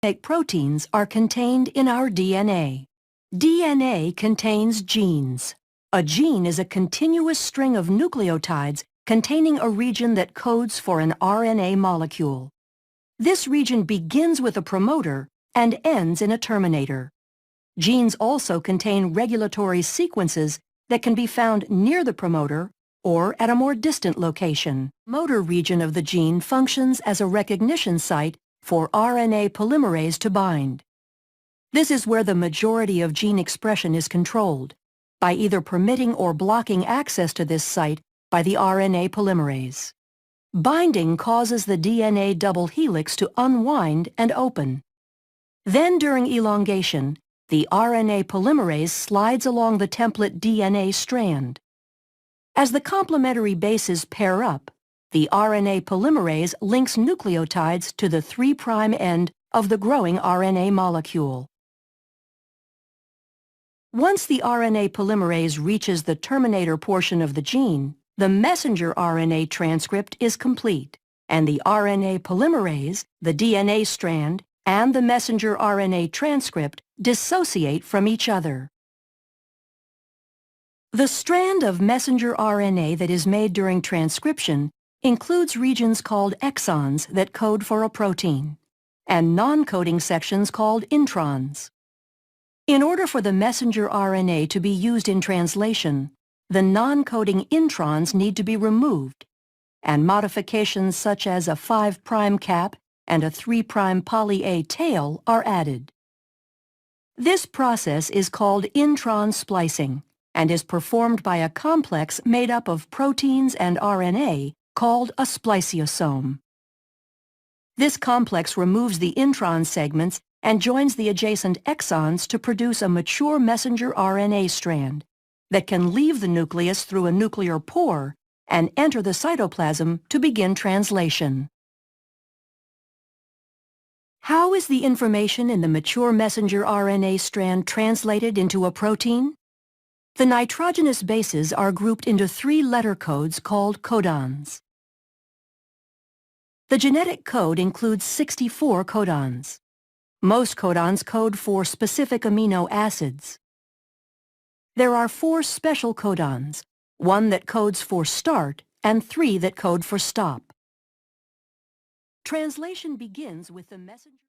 Proteins are contained in our DNA. DNA contains genes. A gene is a continuous string of nucleotides containing a region that codes for an RNA molecule. This region begins with a promoter and ends in a terminator. Genes also contain regulatory sequences that can be found near the promoter or at a more distant location. The promoter region of the gene functions as a recognition site for RNA polymerase to bind. This is where the majority of gene expression is controlled, by either permitting or blocking access to this site by the RNA polymerase. Binding causes the DNA double helix to unwind and open. Then during elongation, the RNA polymerase slides along the template DNA strand. As the complementary bases pair up, the RNA polymerase links nucleotides to the 3' end of the growing RNA molecule. Once the RNA polymerase reaches the terminator portion of the gene, the messenger RNA transcript is complete, and the RNA polymerase, the DNA strand, and the messenger RNA transcript dissociate from each other. The strand of messenger RNA that is made during transcription includes regions called exons that code for a protein, and non-coding sections called introns. In order for the messenger RNA to be used in translation, the non-coding introns need to be removed, and modifications such as a 5' cap and a 3' poly A tail are added. This process is called intron splicing and is performed by a complex made up of proteins and RNA called a spliceosome. This complex removes the intron segments and joins the adjacent exons to produce a mature messenger RNA strand that can leave the nucleus through a nuclear pore and enter the cytoplasm to begin translation. How is the information in the mature messenger RNA strand translated into a protein? The nitrogenous bases are grouped into 3 letter codes called codons. The genetic code includes 64 codons. Most codons code for specific amino acids. There are 4 special codons, 1 that codes for start and 3 that code for stop. Translation begins with the messenger